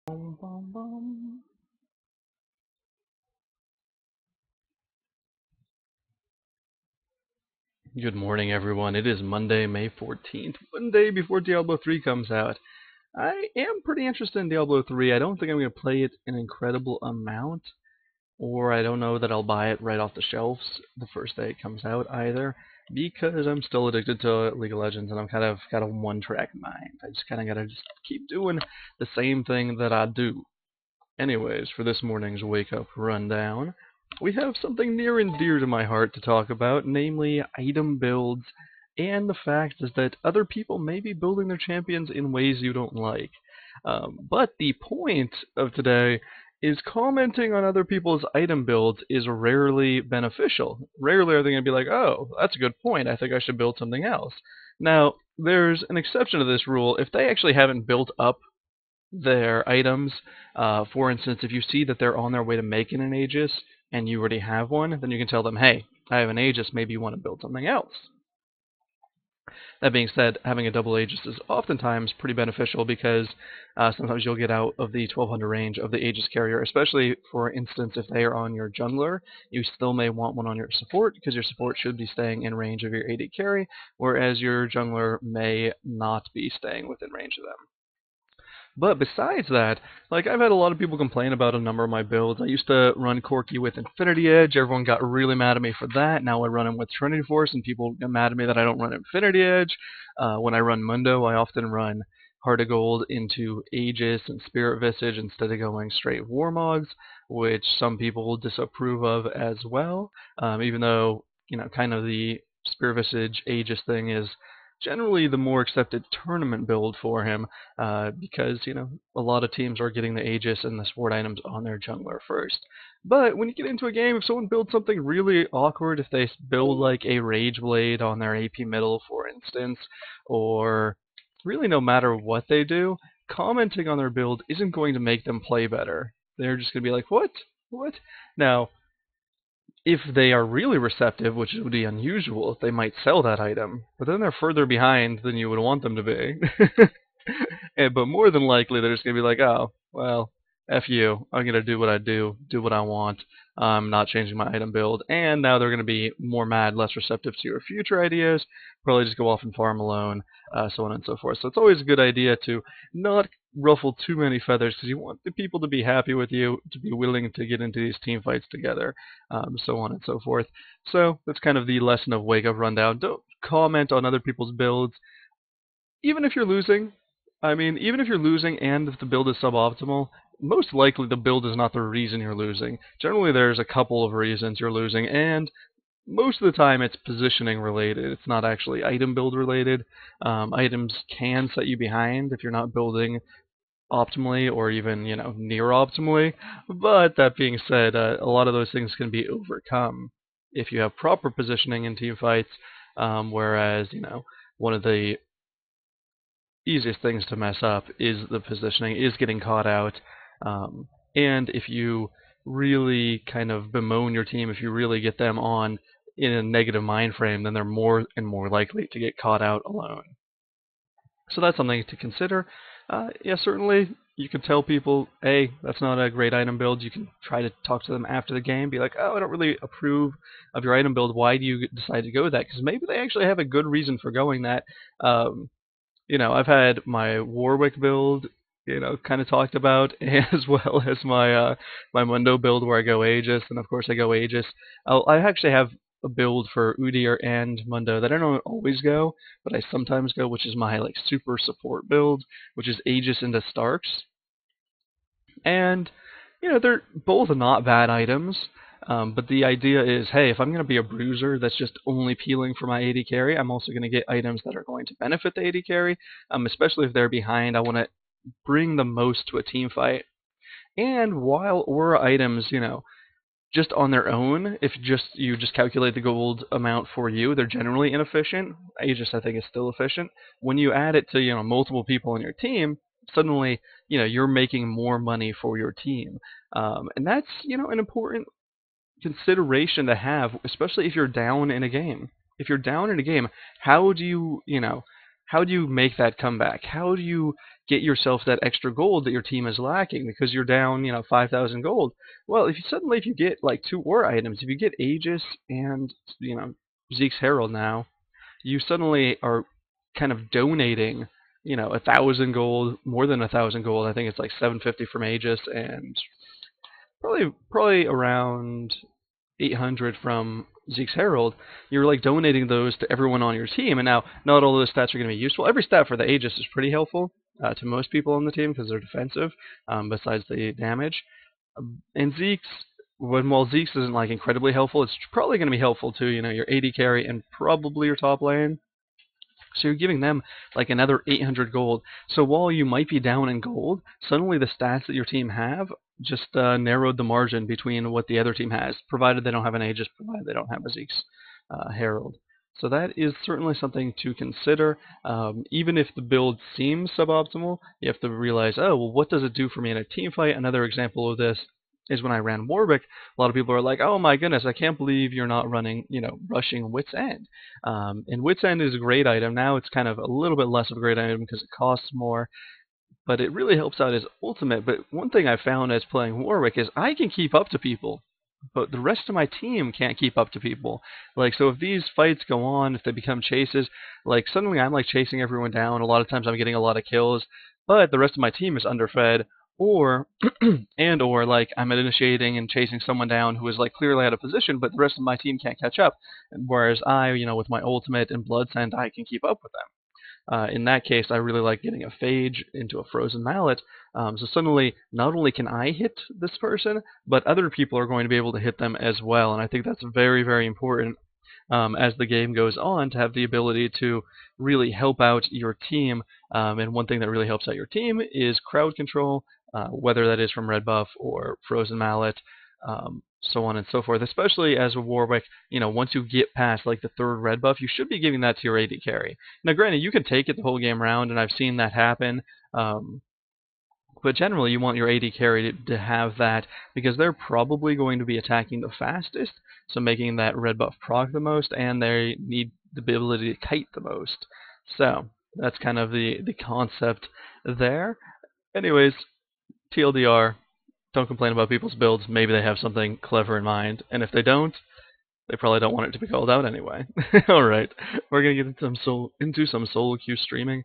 Bum, bum, bum. Good morning, everyone. It is Monday, May 14th, one day before Diablo 3 comes out. I am pretty interested in Diablo 3. I don't think I'm going to play it an incredible amount, or I don't know that I'll buy it right off the shelves the first day it comes out either, because I'm still addicted to League of Legends and I'm kind of got a one-track mind. I just kind of got to just keep doing the same thing that I do. Anyways, for this morning's wake-up rundown, we have something near and dear to my heart to talk about, namely item builds, and the fact is that other people may be building their champions in ways you don't like. But the point of today is commenting on other people's item builds is rarely beneficial. Rarely are they going to be like, oh, that's a good point, I think I should build something else. Now, there's an exception to this rule. If they actually haven't built up their items. For instance, if you see that they're on their way to making an Aegis and you already have one, then you can tell them, hey, I have an Aegis, maybe you want to build something else. That being said, having a double Aegis is oftentimes pretty beneficial because sometimes you'll get out of the 1200 range of the Aegis carrier, especially for instance if they are on your jungler. You still may want one on your support because your support should be staying in range of your AD carry, whereas your jungler may not be staying within range of them. But besides that, like I've had a lot of people complain about a number of my builds. I used to run Corki with Infinity Edge. Everyone got really mad at me for that. Now I run him with Trinity Force, and people get mad at me that I don't run Infinity Edge. When I run Mundo, I often run Heart of Gold into Aegis and Spirit Visage instead of going straight Warmogs, which some people disapprove of as well. Even though kind of the Spirit Visage Aegis thing is generally the more accepted tournament build for him because, a lot of teams are getting the Aegis and the support items on their jungler first. But when you get into a game, if someone builds something really awkward, if they build like a Rage Blade on their AP middle, for instance, or really no matter what they do, commenting on their build isn't going to make them play better. They're just going to be like, what? What? Now, if they are really receptive, which would be unusual, they might sell that item, but then they're further behind than you would want them to be. But more than likely, they're just going to be like, oh, well, F you. I'm going to do what I do what I want. I'm not changing my item build. And now they're going to be more mad, less receptive to your future ideas, probably just go off and farm alone, so on and so forth. So it's always a good idea to not ruffle too many feathers because you want the people to be happy with you, to be willing to get into these team fights together, so on and so forth. So that's kind of the lesson of Wake Up Rundown. Don't comment on other people's builds, even if you're losing. I mean, even if you're losing and if the build is suboptimal, most likely the build is not the reason you're losing. Generally, there's a couple of reasons you're losing, and most of the time it's positioning related. It's not actually item build related. Items can set you behind if you're not building optimally or even near optimally. But that being said, a lot of those things can be overcome if you have proper positioning in team fights. Whereas one of the easiest things to mess up is the positioning, is getting caught out. And if you really kind of bemoan your team, if you really get them on in a negative mind frame, then they're more and more likely to get caught out alone. So that's something to consider. Yeah, certainly you can tell people, hey, that's not a great item build. You can try to talk to them after the game, be like, oh, I don't really approve of your item build. Why do you decide to go with that? Because maybe they actually have a good reason for going that. I've had my Warwick build, kind of talked about, as well as my Mundo build where I go Aegis, and of course I go Aegis. I actually have a build for Udyr and Mundo that I don't always go, but I sometimes go, which is my like super support build, which is Aegis into Starks. And they're both not bad items. But the idea is, hey, if I'm going to be a bruiser that's just only peeling for my AD carry, I'm also going to get items that are going to benefit the AD carry, especially if they're behind. I want to bring the most to a team fight. And while aura items, just on their own, if you just calculate the gold amount for you, they're generally inefficient. Aegis, I think, is still efficient. When you add it to multiple people on your team, suddenly you're making more money for your team, and that's an important consideration to have, especially if you're down in a game. If you're down in a game, how do you make that comeback? How do you get yourself that extra gold that your team is lacking because you're down, 5,000 gold. Well, if you get like 2 items, if you get Aegis and Zeke's Herald now, you suddenly are kind of donating, 1,000 gold, more than 1,000 gold. I think it's like 750 from Aegis and probably around 800 from Zeke's Herald. You're like donating those to everyone on your team, and now not all those stats are going to be useful. Every stat for the Aegis is pretty helpful to most people on the team because they're defensive, besides the damage. And Zeke's, while Zeke's isn't like incredibly helpful, it's probably going to be helpful to your AD carry and probably your top lane. So you're giving them like another 800 gold. So while you might be down in gold, suddenly the stats that your team have just narrowed the margin between what the other team has, provided they don't have an Aegis, provided they don't have a Zeke's Herald. So that is certainly something to consider. Even if the build seems suboptimal, you have to realize, oh, well, what does it do for me in a team fight? Another example of this is when I ran Warwick. A lot of people are like, oh my goodness, I can't believe you're not running, rushing Wit's End. And Wit's End is a great item. Now it's kind of a little bit less of a great item because it costs more, but it really helps out as ultimate. But one thing I found as playing Warwick is I can keep up to people, but the rest of my team can't keep up to people. Like, so if these fights go on, if they become chases, like suddenly I'm like chasing everyone down. A lot of times I'm getting a lot of kills, but the rest of my team is underfed, or or like I'm initiating and chasing someone down who is like clearly out of position, but the rest of my team can't catch up. Whereas I, with my ultimate and blood scent, I can keep up with them. In that case, I really like getting a Phage into a Frozen Mallet. So suddenly, not only can I hit this person, but other people are going to be able to hit them as well. And I think that's very, very important as the game goes on to have the ability to really help out your team. And one thing that really helps out your team is crowd control, whether that is from Red Buff or Frozen Mallet, so on and so forth. Especially as a Warwick, once you get past like the third Red Buff, you should be giving that to your AD carry. Now, granted, you can take it the whole game round, and I've seen that happen. But generally, you want your AD carry to have that because they're probably going to be attacking the fastest, so making that red buff proc the most, and they need the ability to kite the most. So that's kind of the concept there. Anyways, TLDR, don't complain about people's builds. Maybe they have something clever in mind, and if they don't, they probably don't want it to be called out anyway. All right, we're gonna get into some solo queue streaming.